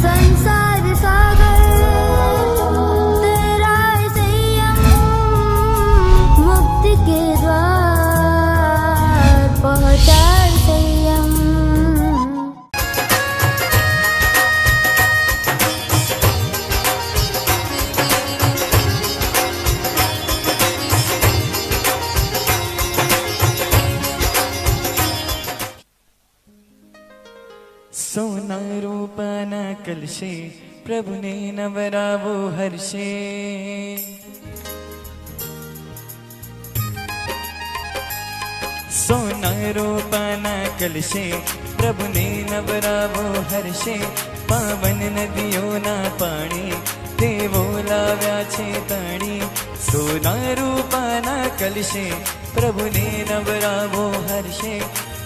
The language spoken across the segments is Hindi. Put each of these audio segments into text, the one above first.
संसार सागर तेरा संयम, मुक्ति के द्वार पहुँचा संयम। सोना रूपन कलशे प्रभु ने नवरावो हर्षे। सोना रूपन कलशे प्रभु ने नवरावो हर्षे। पावन नदियों ना पाणी देवो लाव्या छे तणी। सोना रूपन कलशे प्रभु ने नवरावो हर्षे।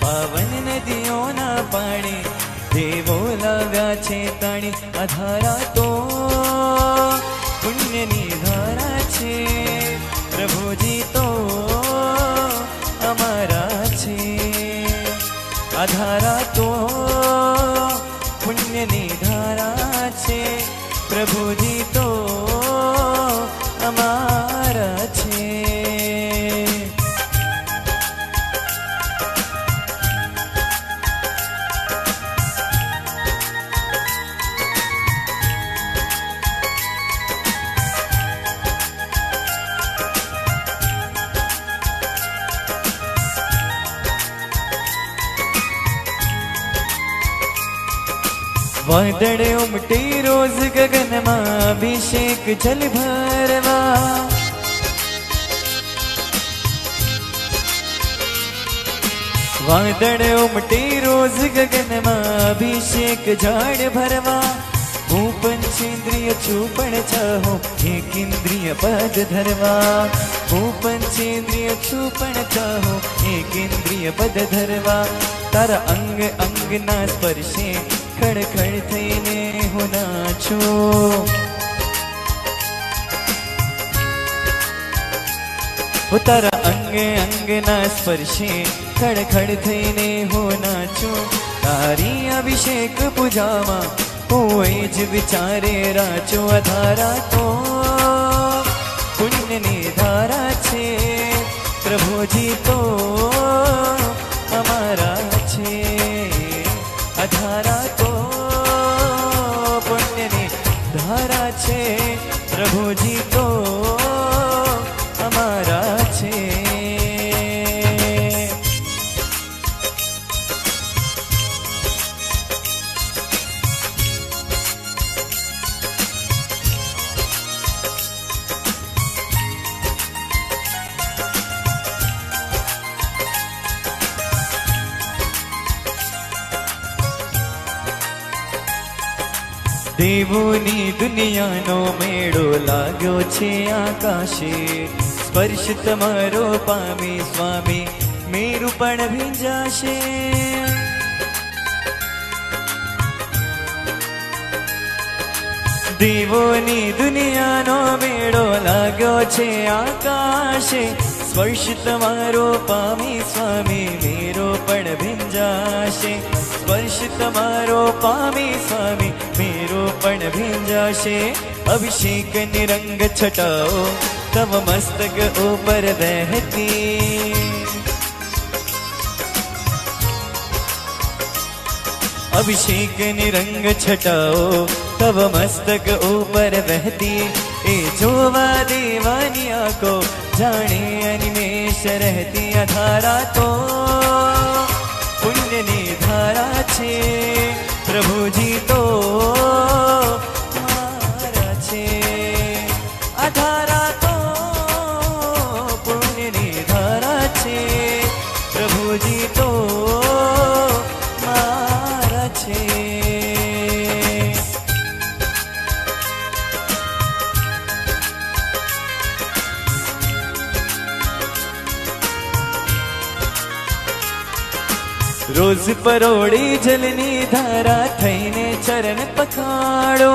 पावन नदियों ना पाणी देवो लाव्या छे तणी। अधारा तो पुण्यनी धारा छे प्रभुजी तो अमारा छे। आधारा तो पुण्यनी धारा छे प्रभुजी तो अमारा छे। वादळे उमटे रोज गगनमा अभिषेक जल भरवा। वादळे उमटे रोज गगनमा अभिषेक झाड भरवा। હું પંચેન્દ્રિય છું પણ ચાહો એક ઇન્દ્રિય પદ ધરવા। હું પંચેન્દ્રિય છું પણ ચાહો એક ઇન્દ્રિય પદ ધરવા। તારા અંગ અંગના સ્પર્શે ખડખડ થઈને હું નાચું। હું તારા અંગ અંગના સ્પર્શે ખડખડ થઈને હું નાચું। તારી અભિષેક પૂજામાં ज विचारे राचो। अधारा तो पुण्यनी धारा छे प्रभुजी तो अमारा छे। अधारा तो पुण्यनी धारा छे प्रभुजी तो अमारा छे। देवोनी दुनियानो मेळो लाग्यो छे आकाशे। स्पर्श तमारो पामी स्वामी मेरु पण भींजाशे। देवोनी दुनियानो मेळो लाग्यो छे आकाशे। स्पर्श तमारो पामी स्वामी मेरो पण भींजाशे। स्पर्श तमारो पामी स्वामी मेरो पण भींजाशे। अभिषेक निरंग छटाओ तव मस्तक ऊपर बहती। अभिषेक निरंग छटाओ तव मस्तक ऊपर बहती। ए जोवा देवानी आंखो जाने अनिमेष रहती। अधारा तो पुण्यनी धारा छे प्रभुजी तो मारा छे। अधारा तो पुण्यनी धारा छे प्रभुजी तो मारा छे। रोज परोड़ी जलनी धारा थईने चरण पखाड़ो।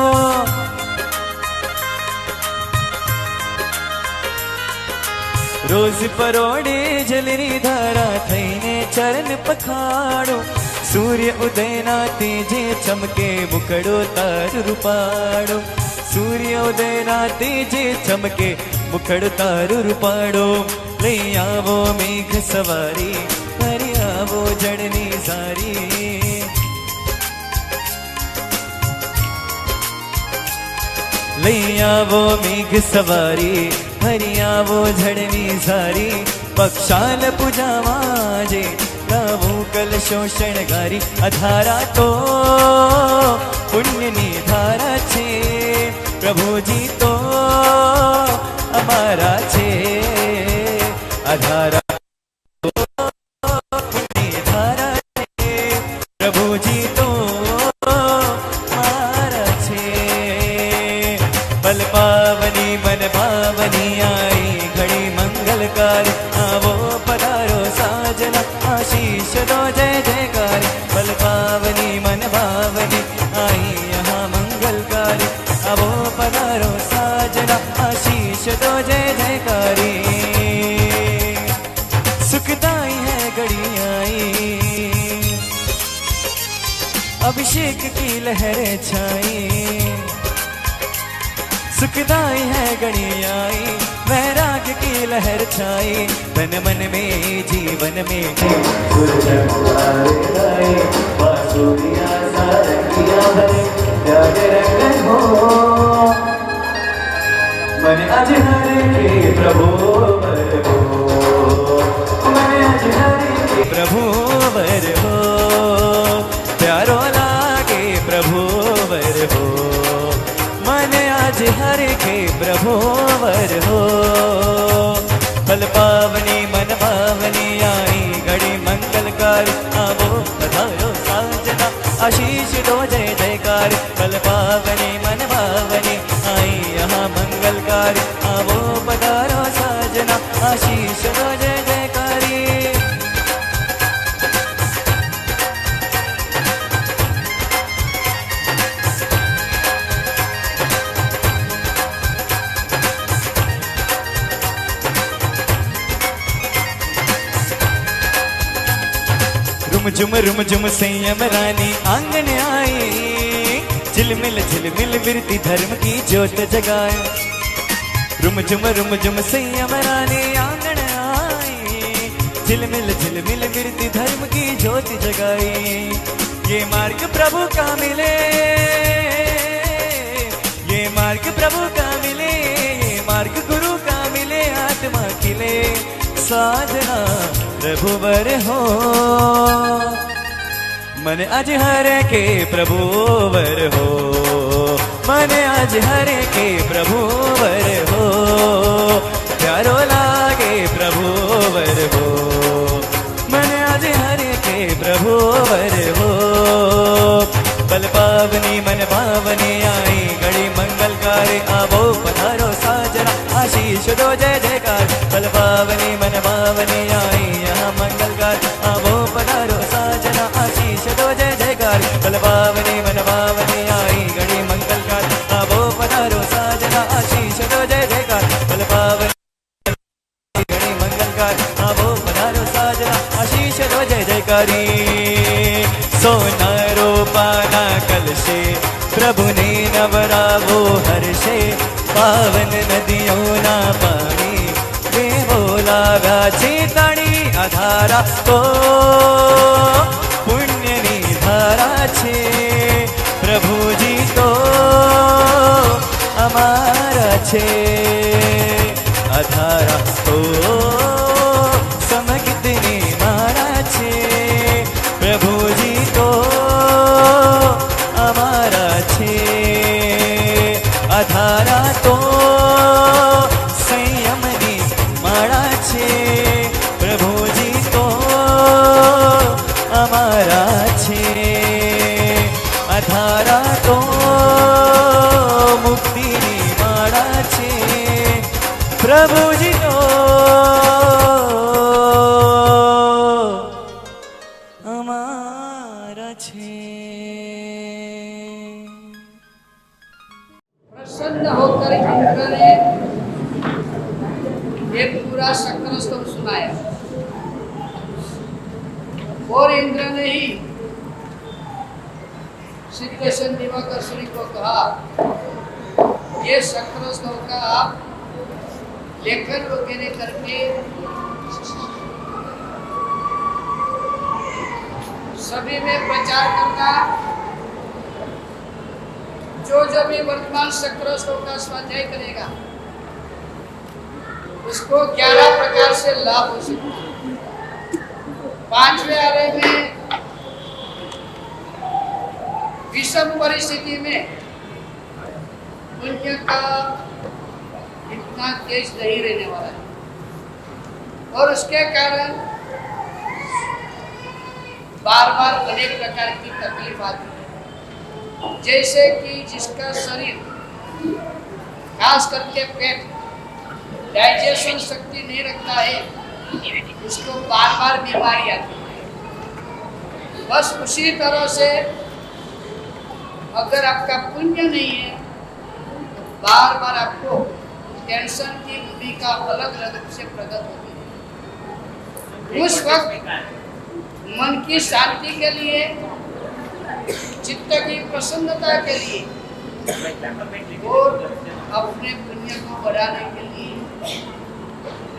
रोज परोड़ी जलनी धारा थईने चरण पखाड़ो। સૂર્ય ઉદયના તેજે ચમકે મુખડો તાર રૂપાળો સૂર્ય ઉદયના તેજે ચમકે મુખડો તાર રૂપાળો લઈ આવો મેઘ સવારી ફરી આવો જળની સારી લઈ આવો મેઘ સવારી ફરી આવો જળની સારી પક્ષાલ પૂજામાં જે લાવું કલશો શણગારી અધારા તો પુણ્યની ધારા છે પ્રભુજી તો અમારા છે અધારા પુણ્યની ધારા છે પ્રભુજી તો મારા છે બલ પાવની મન ભાવની આઈ ઘડી મંગલકારી આવો પધારો સાજના आशीष दो जय जयकार बल पावनी मन भावनी आई यहाँ मंगलकारी अवो पधारो साजना आशीष दो जय जयकारी सुखदाई है घड़ी आई अभिषेक की लहरें छाई सुखदाई है घड़ी आई वैराग की लहर छाई तन मन में जीवन में मन आज हरे के प्रभु वर हो मन आज हरे के प्रभु वर हो प्यारो लागे प्रभु वर हो मन आज हरे के प्रभु वर हो फल पावनी मन भावनी आई घड़ी मंगलकारी आवो पधारो साजना आशीष दो जय जयकार फल पावनी मन भावनी आई यहाँ मंगलकारी आवो पधारो साजना आशीष दो जय जयकारी रुम झुम संयम रानी आंगन आई झिलमिल विरती धर्म की ज्योत जगाए रुम झुम संयम रानी आंगन आई झिलमिल विरती धर्म की ज्योत जगाई ये मार्ग प्रभु का मिले ये मार्ग प्रभु का मिले ये मार्ग गुरु का मिले आत्मा खिले साधना प्रभु वर हो मन आज हरे के प्रभु वर हो मन आज हरे के प्रभु वर हो प्यारो लागे प्रभु वर हो मन आज हरे के प्रभु वर हो बल पावनी मन भावनी आई घड़ी मंगलकारी आवो पधारो साजना आशीष दो जय जयकार बल पावनी मन भावनी आई यहाँ मंगलकार आवो पधारो साजना आशीष दो जय जयकार बल पावनी मन भावनी आई घड़ी मंगलकार आवो पधारो साजना आशीष दो जय जयकार बल पावनी घड़ी मंगलकार आवो पधारो साजना आशीष दो जय जयकारी सोना रोपाना कलशे प्रभु ने नवरावो हर्षे पावन नदियों ना पाणी देवोला चेताणी आधारा तो पुण्यनी धारा छे प्रभुजी तो अमारा छे आधारा तो समकितनी मारा छे प्रभुजी तो अमारा छे आधारा तो संयमनी माळा छे प्रभुजी तो अमारा छे आधारा तो मुक्तिनी माळा छे प्रभुजी तो अमारा छे प्रसन्न होकर इंद्र ने एक पूरा शक्र स्तोत्र सुनाया और इंद्र ने ही सिद्धेश्वर दिवाकर श्री को कहा ये शक्र स्तव का आप लेखन वगैरह करके सभी में प्रचार करना, जो भी वर्तमान शक्र स्तव का स्वाध्याय करेगा उसको 11 प्रकार से लाभ हो सकता है। 5वें आरे में विषम परिस्थिति में पुण्य का इतना तेज नहीं रहने वाला है और उसके कारण बार बार अनेक प्रकार की तकलीफ आती है, जैसे कि जिसका शरीर खास करके पेट डाइजेशन शक्ति नहीं रखता है उसको बार बार बीमारी आती है। बस उसी तरह से अगर आपका पुण्य नहीं है तो बार बार आपको टेंशन की भूमिका अलग अलग रूप से प्रकट होती है। उस वक्त मन की शांति के लिए, चित्त की प्रसन्नता के लिए और अपने पुण्य को बढ़ाने के लिए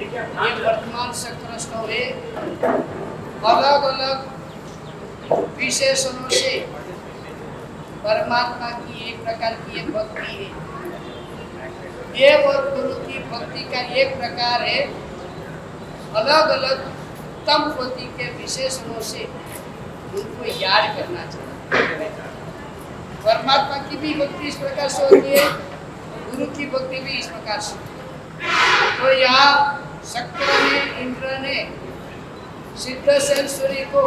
ये वर्तमान शक्र स्तव है अलग अलग विशेषणों से परमात्मा की एक प्रकार की एक भक्ति है। देव और गुरु की भक्ति का एक प्रकार है अलग अलग तम कोटि के विशेषणों से उनको याद करना चाहिए। परमात्मा की भी भक्ति इस प्रकार से होती है, गुरु की भक्ति भी इस प्रकार से। तो यहाँ शक्र ने, इंद्र ने सिद्धेश्वरी को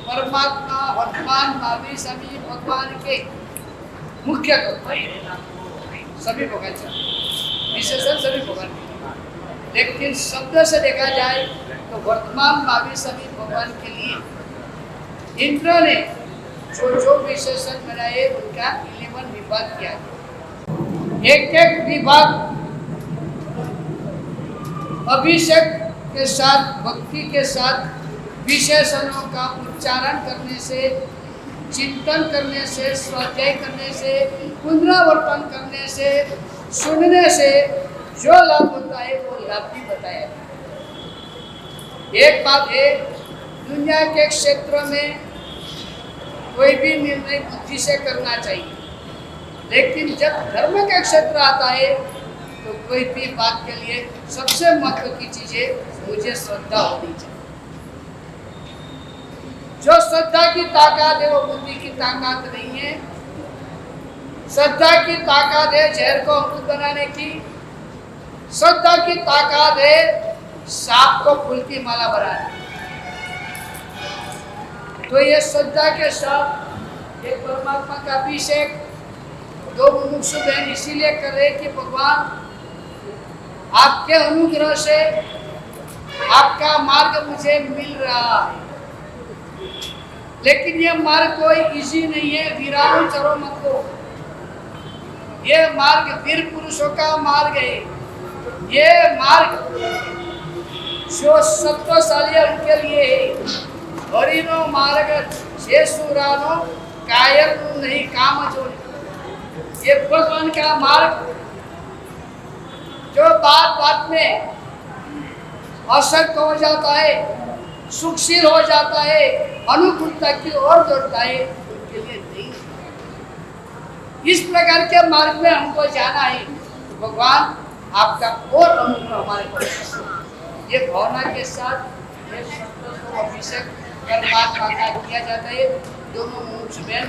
परमात्मा वर्तमान भावी सभी भगवान के मुख्य सभी भगवान विशेषण सभी भगवान के, लेकिन शब्द से देखा जाए तो वर्तमान भावी सभी भगवान के लिए इंद्र ने जो विशेषण बनाए उनका 11 विभाग किया। एक एक विभाग अभिषेक के साथ, भक्ति के साथ विशेषणों का उच्चारण करने से, चिंतन करने से, स्वाध्याय करने से, पुनरावर्तन करने से, सुनने से जो लाभ होता है वो लाभ भी बताया। एक बात है, दुनिया के क्षेत्र में कोई भी निर्णय बुद्धि से करना चाहिए, लेकिन जब धर्म का क्षेत्र आता है तो कोई भी बात के लिए सबसे महत्व की चीज है मुझे श्रद्धा होनी चाहिए। जो श्रद्धा की ताकत है वो बुद्धि की ताकत नहीं है। श्रद्धा की ताकत है जहर को अमृत बनाने की, श्रद्धा की ताकत है सांप को फूल की माला बनाने। तो ये श्रद्धा के साथ एक परमात्मा का अभिषेक दो मुमुक्षु बहन इसीलिए कर रहे कि भगवान आपके अनुग्रह से आपका मार्ग मुझे मिल रहा है, लेकिन ये मार्ग कोई इजी नहीं है। वीरानु चरो मत को, ये मार्ग वीर पुरुषों का मार्ग है। ये मार्ग जो सत्वशाली है उनके लिए है। हरिनो मार्ग शेषुरानो कायर नहीं काम जो, ये भगवान का मार्ग जो बात बात में असक्त हो जाता है, सुखशील हो जाता है, अनुकूलता की ओर दौड़ता है, उनके लिए नहीं। इस प्रकार के मार्ग में हमको जाना है। भगवान आपका और अनुग्रह हमारे पर। ये भावना के साथ ये अभिषेक परमात्मा का किया जाता है। दोनों मुमुक्षु बहन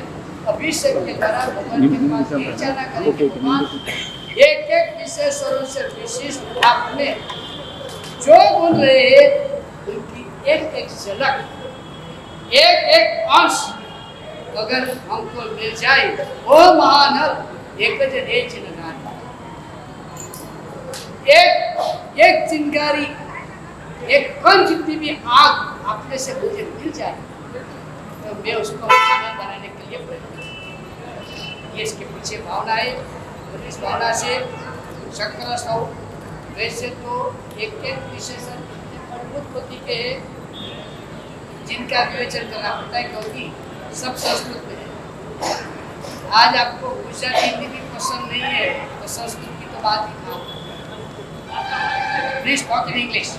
अभिषेक के द्वारा भगवान के पास यही जाना करेंगे। भगवान एक एक विशेषणों से विशिष्ट आपने जो बोल रहे हैं उनकी एक एक झलक, एक एक अंश अगर हमको मिल जाए, ओ महानर एक जने चिन्हगार, एक चिंगारी, एक कण जितनी भी आग अपने से मुझे मिल जाए तो मैं उसको बनाने के लिए प्रयत्न। ये इसके पीछे भावना है और इस भावना से शक्र स्तव वैसे तो एक विशेषण अद्भुत कोटि के हैं जिनका विवेचन करना पड़ता है क्योंकि सब संस्कृत में है। आज आपको गुजराती हिंदी भी पसंद नहीं है तो संस्कृत की तो बात ही कहाँ। Please talk in English.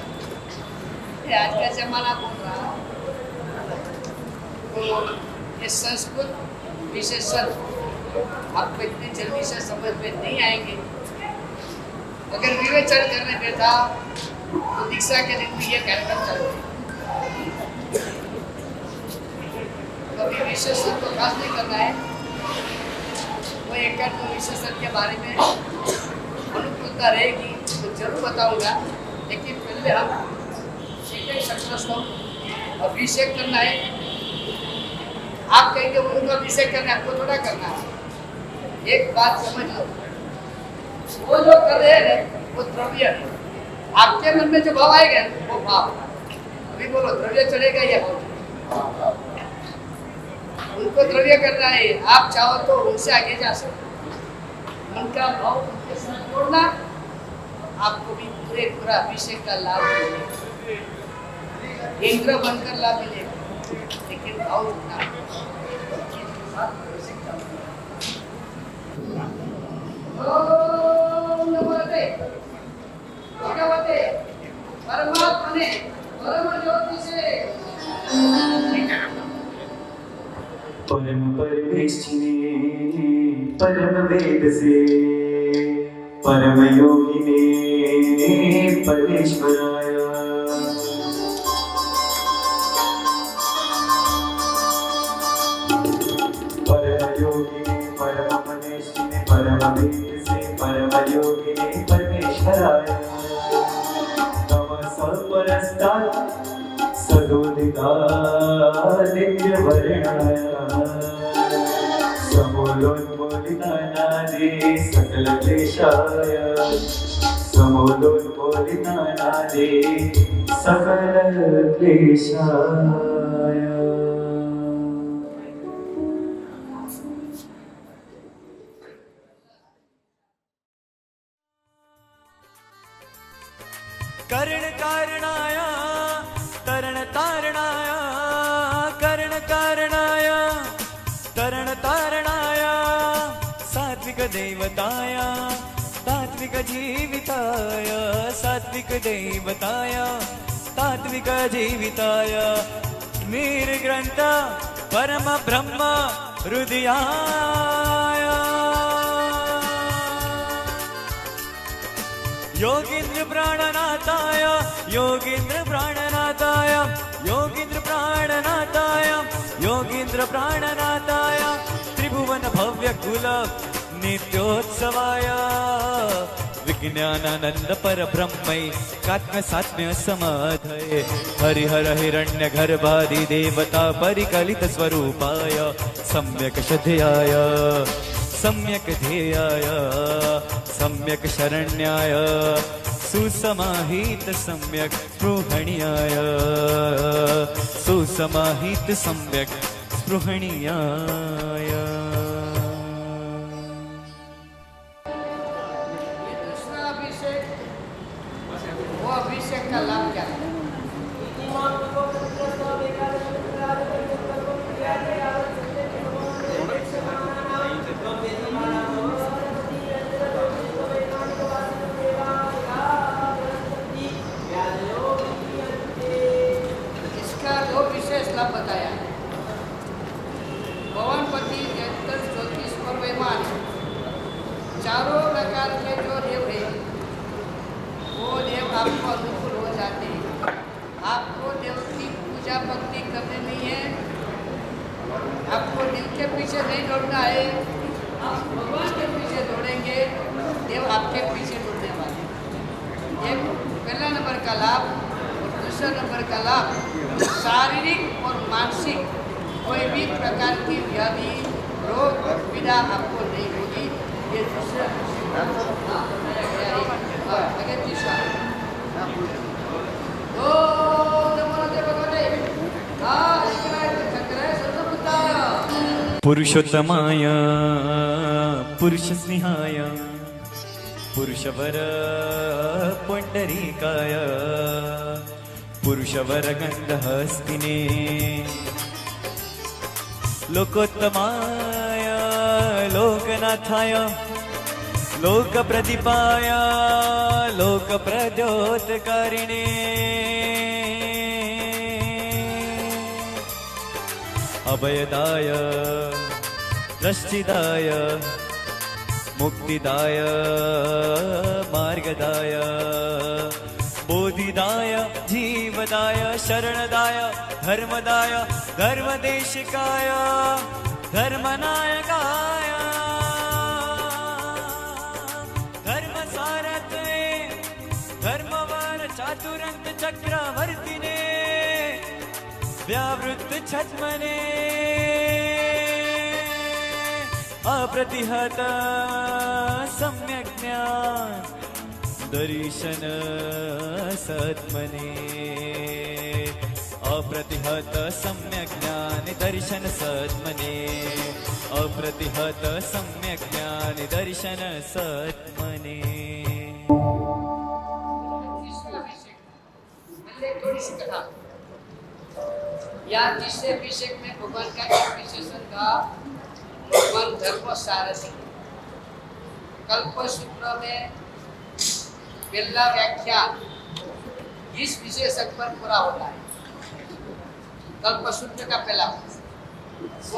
आज का जमाना बोल रहा है तो ये संस्कृत विशेषण आपको इतनी जल्दी से समझ में नहीं आएंगे। अगर विवेचन करने बैठा तो दीक्षा के दिन भी ये कार्यक्रम चलते। कभी विशेषण को खास नहीं करना है, कोई एक तो विशेषण के बारे में अनुकूलता रहेगी तो जरूर बताऊंगा, लेकिन पहले हम एक सक्सेस को अभिषेक करना है। आप कहेंगे उनको अभिषेक करना है, आपको थोड़ा करना है। एक बात समझ लो, वो जो कर रहे हैं वो द्रव्य है। आपके मन में जो भाव आएगा वो भाव। अभी बोलो द्रव्य चढ़ेगा या भाव? उनको द्रव्य करना है। आप चाहो तो उनसे आगे जा सकते, मन का भाव उनके साथ जोड़ना, आपको भी पूरा अभिषेक का लाभ मिलेगा, इंद्र बनकर लाभ मिलेगा, लेकिन भाव उठना। भगवते परमात्मने परम ज्योति से परम परमेश्वरी परम वेद से परम योगिने परमेश्वराय परम योगिने परम मनीषिने परम वेद से परम योगिने परमेश्वराय नमः परस्तात् सदोदिता नित्यवर्णाय समोलोन्मोलितानादि सकल क्लेशाय समोलोन्मोलितानादि सकल क्लेशाय। कर्ण कारणाय तरण तारणाय कर्ण कारणाय तरण तारणाय सात्विक देवताय तात्विक जीविताय सात्विक देवताय तात्विक जीविताय निर्ग्रंथ परम ब्रह्म हृदयाय योगींद्र प्राणनाथाय योगींद्र प्राणनाथाय योगींद्र प्राणनाथाय योगींद्र प्राणनाथाय त्रिभुवन भव्य कुल नित्योत्सवाय विज्ञानानंद पर ब्रह्मैकात्म्य सात्म्य समाधये हरिहर हिरण्य गर्भादि देवता परिकलित स्वरूपाय सम्यक श्रद्धेयाय सम्यक ध्येयाय सम्यक शरण्याय सुसमाहित सम्यक स्पृहणीयाय सुसमाहित सम्यक स्पृहणीयाय। ये दूसरा अभिषेक, वो अभिषेक का लाभ क्या है? बताया भवनपति ज्योतिष और वैमान चारों प्रकार के जो देव है वो देव आपको अनुकूल हो जाते हैं। आपको देव की पूजा भक्ति करनी नहीं है, आपको दिल के पीछे नहीं दौड़ना है, आप भगवान के पीछे दौड़ेंगे, देव आपके पीछे दौड़ने वाले। ये पहला नंबर का लाभ। और दूसरा नंबर का लाभ, शारीरिक और मानसिक कोई भी प्रकार की व्याधि रोग पीड़ा आपको नहीं होगी। ये दूसरा बताया गया है। आगे तीसरा पुरुषोत्तमाय पुरुष स्नेहाय पुरुषवर पुंडरीकाय पुरुषवर गंधहस्तिने लोकोत्तमाय लोकनाथाय लोक प्रदीपाय लोक प्रद्योतकारिणे अभयदाय दृष्टिदाय मुक्तिदाय मार्गदाय बोधिदाय जीवदाय शरणदाय धर्मदाय धर्मदेशिकाय धर्मनायकाय धर्मसारथे धर्मवर चातुरंत चक्रवर्तिने व्यावृत्त छद्मने अप्रतिहत सम्यक् ज्ञान दर्शन सत्मने अप्रतिहत सम्यक् ज्ञान दर्शन सत्मने अप्रतिहत सम्यक् ज्ञान दर्शन सत्मने. थोड़ी-सी कथा. या तीसरे अभिषेक में भगवान का एक विशेषण था, भगवान धर्म सारथी. कल्प सूत्र में पहला व्याख्यान इस विशेषक पर पूरा होता है. कल्प सूत्र का पहला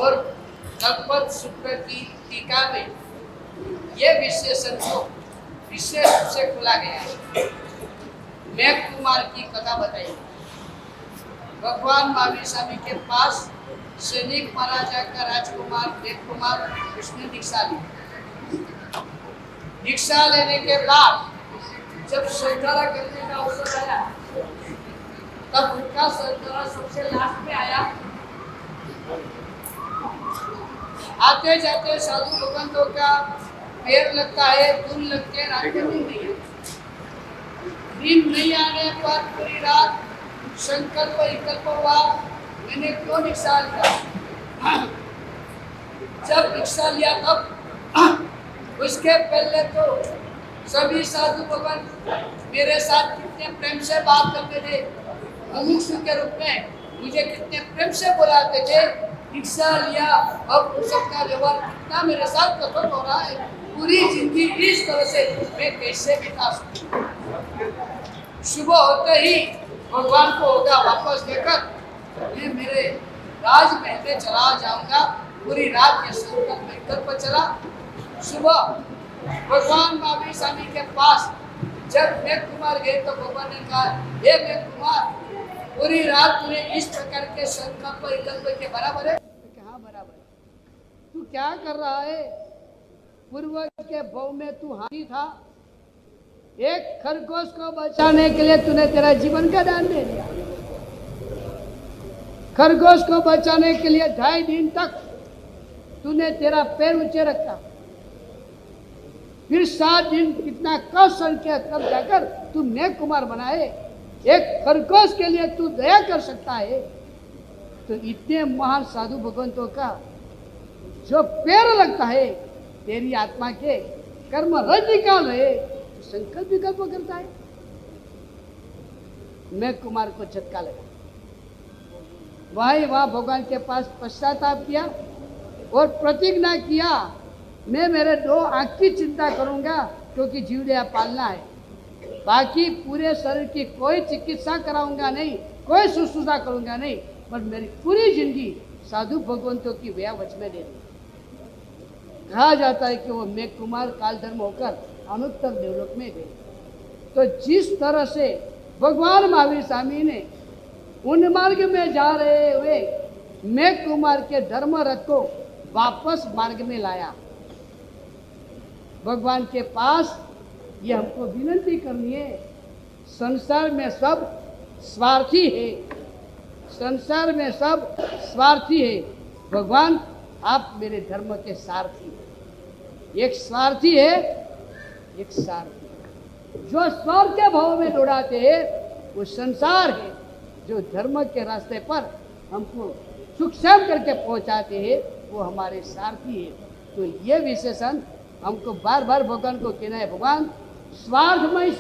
और कल्प सूत्र की टीका में यह विशेषण को विशेष रूप से खोला गया है. मेघ कुमार की कथा बताई. भगवान महावीर स्वामी के पास सैनिक महाराजा का राजकुमार मेघ कुमार उसने दीक्षा ली. दीक्षा लेने के बाद जब संधारा करने का अवसर आया तब उनका संधारा सबसे लास्ट में आया. आते जाते साधु भगवंतों का पैर लगता है, धूल लग के रात में नींद नहीं है. नींद नहीं आने पर पूरी रात संकल्प विकल्प हुआ, मैंने क्यों दीक्षा लिया. जब दीक्षा लिया तब उसके पहले तो सभी साधु भगवान मेरे साथ कितने प्रेम से बात करते थे, मुमुक्षु के रूप में मुझे कितने प्रेम से बुलाते थे. दीक्षा लिया अब उन सबका व्यवहार कितना मेरे साथ कठोर हो रहा है. पूरी जिंदगी इस तरह से मैं कैसे बिता सकूं. सुबह होते ही भगवान को होगा वापस देकर मैं मेरे राजमहल में चला जाऊंगा. पूरी रात के संकल्प चला. सुबह भगवान महावीर स्वामी के पास जब मेघ कुमार गए तो भगवान ने कहा, हे मेघ कुमार, पूरी रात तूने इस प्रकार के संकल्प विकल्प के बराबर है. हाँ बराबर है. तू क्या कर रहा है. पूर्व के भव में तू हाथी था. एक खरगोश को बचाने के लिए तूने तेरा जीवन का दान दे दिया. खरगोश को बचाने के लिए 2.5 दिन तक तूने तेरा पैर ऊंचे रखा. फिर 7 दिन कितना कष्ट सहन किया तब जाकर तू मेघ कुमार बनाए. एक खरगोश के लिए तू दया कर सकता है तो इतने महान साधु भगवंतों का जो पैर लगता है तेरी आत्मा के कर्म रज निकाल रहे संकल्प विकल्प करता है. मेघ कुमार को झटका लगा. वहां भगवान के पास पश्चाताप किया और प्रतिज्ञा किया, मैं मेरे 2 आंख की चिंता करूंगा क्योंकि जीवदया पालना है. बाकी पूरे शरीर की कोई चिकित्सा कराऊंगा नहीं, कोई शुश्रूषा करूंगा नहीं, पर मेरी पूरी जिंदगी साधु भगवंतों की व्यावच में दे दूंगा. कहा जाता है कि वो मेघ कुमार काल धर्म होकर अनुत्तर देवलोक में गए. तो जिस तरह से भगवान महावीर स्वामी ने उन मार्ग में जा रहे हुए मेघ कुमार के धर्म रथ को वापस मार्ग में लाया. भगवान के पास ये हमको विनती करनी है, संसार में सब स्वार्थी है. संसार में सब स्वार्थी है. भगवान आप मेरे धर्म के सारथी. एक स्वार्थी है, एक सारथी. जो स्वर्ग के भाव में दौड़ाते हैं वो संसार है. जो धर्म के रास्ते पर हमको सुक्षम करके पहुंचाते हैं वो हमारे सारथी है. तो ये विशेषण हमको बार बार भगवान को कहना है, भगवान स्वार्थमय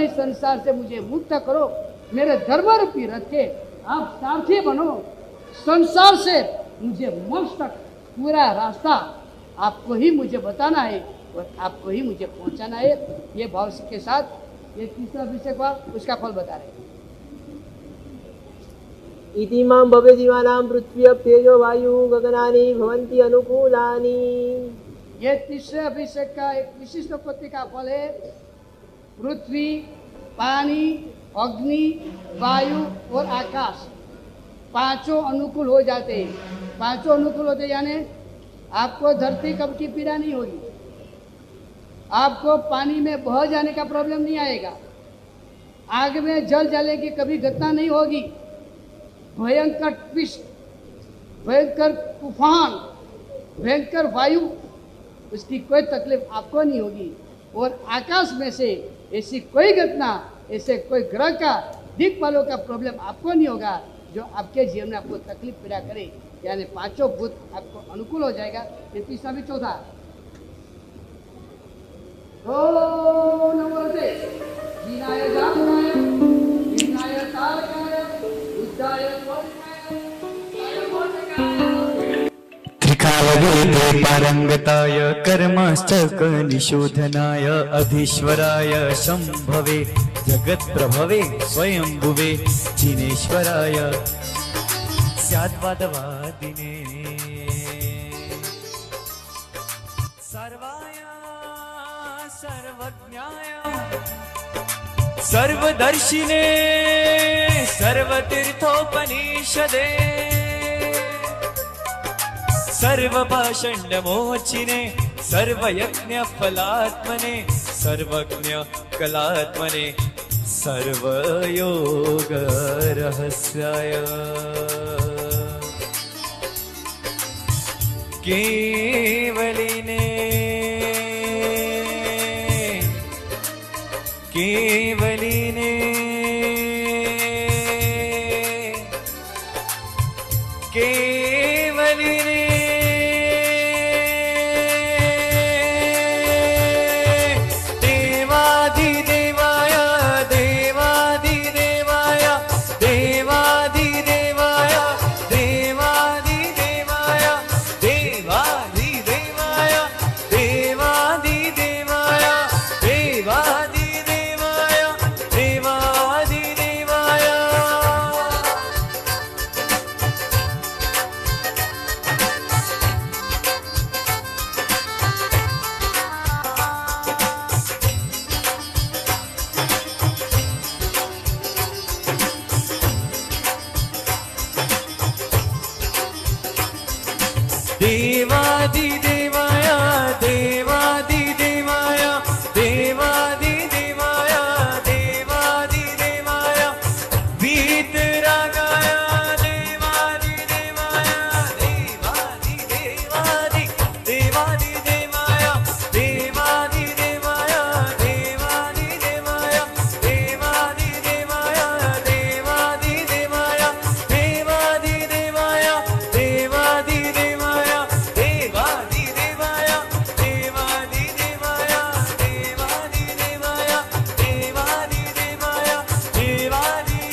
संसार से मुझे मुक्त करो. मेरे धर्म रूपी रथ के आप सारथी बनो. संसार से मुझे मोक्ष तक पूरा रास्ता आपको ही मुझे बताना है और आपको ही मुझे पहुंचाना है। ये भाव के साथ ये तीसरा अभिषेक हुआ, उसका फल बता रहे हैं। इतिमां भव्य जीवानां पृथ्वी तेजो वायु गगनानि भवन्ति अनुकूलानि। ये तीसरे अभिषेक का एक विशिष्ट उत्पत्ति का फल है। पृथ्वी, पानी, अग्नि, वायु और आकाश पांचों अनुकूल हो जाते हैं। पांचों अनुकूल होते यानी आपको धरती कब की पीड़ा नहीं होगी, आपको पानी में बह जाने का प्रॉब्लम नहीं आएगा, आग में जल जाने की कभी घटना नहीं होगी, भयंकर ट्विस्ट, भयंकर तूफान, भयंकर वायु, उसकी कोई तकलीफ आपको नहीं होगी। और आकाश में से ऐसी कोई घटना, ऐसे कोई ग्रह का दिक्पालों का प्रॉब्लम आपको नहीं होगा जो आपके जीवन में आपको तकलीफ पैदा करे। यानी पांचों भूत आपको अनुकूल हो जाएगा। ये तीसरा भी चौथा। ओम नमो जीनाय जामनाय जीनाय तारकाय उद्दाय त्रिकालवेदे पारंगताय कर्मस्तक निशोधनाय अधीश्वराय शंभवे जगत्प्रभवे स्वयंभुवे जिनेश्वराय स्याद्वादवादिने सर्वाय सर्वज्ञाय सर्वदर्शिने सर्वतीर्थोपनिषदे सर्वपाषण्डमोचिने सर्वयज्ञफलात्मने सर्वज्ञकलात्मने सर्वयोगरहस्याय केवलिने केवलिने केवलिने देवाधिदेवाय देवाधिदेवाय देवाधिदेवाय देवाधिदेवाय देवाधिदेवाय देवाधिदेवाय देवाधिदेवाय देवाधिदेवाय देवाधिदेवाय देवाधिदेवाय देवाधिदेवाय देवाधिदेवाय वीतरागाय देवाधिदेवाय देवाधिदेवादि देवाधिदेवाय देवाधिदेवाय देवाधिदेवाय देवाधिदेवाय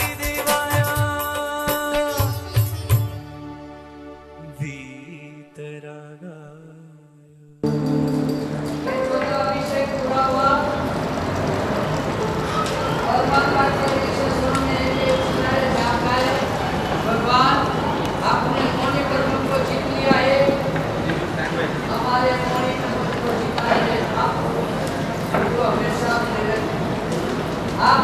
देवाधिदेवाय देवाधिदेवाय देवाधिदेवाय भगवान आपने पुण्य कर्मों को जीत लिया है, हमारे पुण्य कर्मों को जीता है। आप हमको हमेशा अपने रखें। आप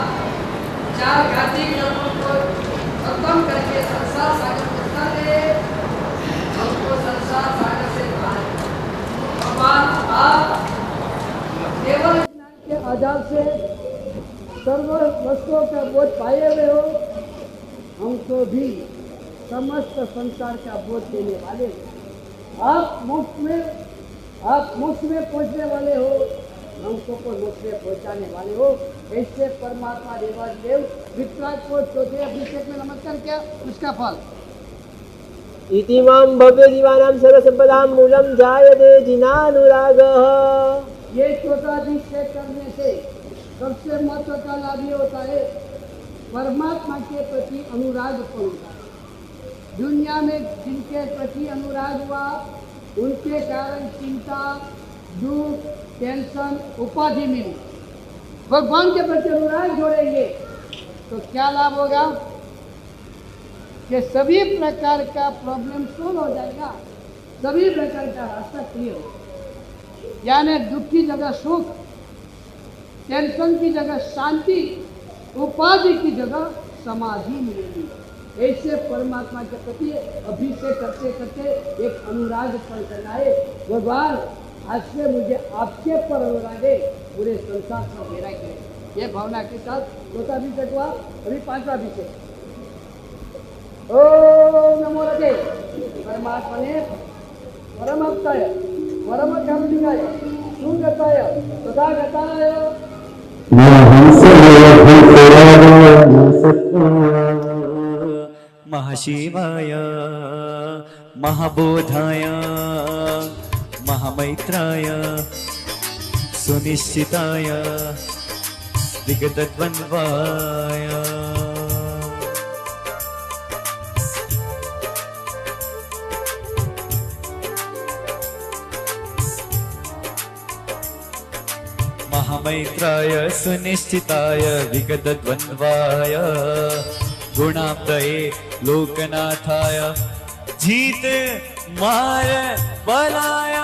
चार घाती कर्मों को खत्म करके संसार सागर को कर दे, हमको संसार सागर से बाहर। भगवान आप केवल ज्ञान के आधार से सर्व वस्तुओं का बोध पाए हुए हो, हमको भी समस्त संसार का बोध देने वाले हो। आप मुफ्त में पहुंचने वाले हो, हमको को मुफ्त में पहुंचाने वाले हो। ऐसे परमात्मा देवादेव वितराग को चौथे अभिषेक में नमस्कार किया, उसका फल। इतिमां भव्य जीवानां सर्वसंपदां मूलं जायते जिनानुरागः। ये चौथा अभिषेक करने से सबसे महत्व का लाभ ये होता है, परमात्मा के प्रति अनुराग होता है। दुनिया में जिनके प्रति अनुराग हुआ उनके कारण चिंता, दुख, टेंशन, उपाधि मिली। भगवान के प्रति अनुराग जोड़ेंगे तो क्या लाभ होगा कि सभी प्रकार का प्रॉब्लम सोल्व हो जाएगा, सभी प्रकार का रास्ता क्लियर हो। यानी दुख की जगह सुख, टेंशन की जगह शांति, उपाधि की जगह समाधि मिलेगी। ऐसे परमात्मा के प्रति अभिषेक करते करते एक अनुराग उत्पन्न करना है। भगवान आज से मुझे आपके पर अनुराग है, पूरे संसार का मेरा है। ये भावना के साथ चौथा अभिषेक हुआ, अभी पांचवा अभिषेक। ओम नमो रते परमात्मा ने परम भक्ताय परम कामलिकाय सुगताय तथागताय महाशिवाय महाबोधाय महामैत्राय सुनिश्चिताय विगतद्वन्द्वाय महामैत्राय सुनिश्चिताय विगतद्वन्द्वाय गुणाब्दये लोकनाथाय जीत मार बलाय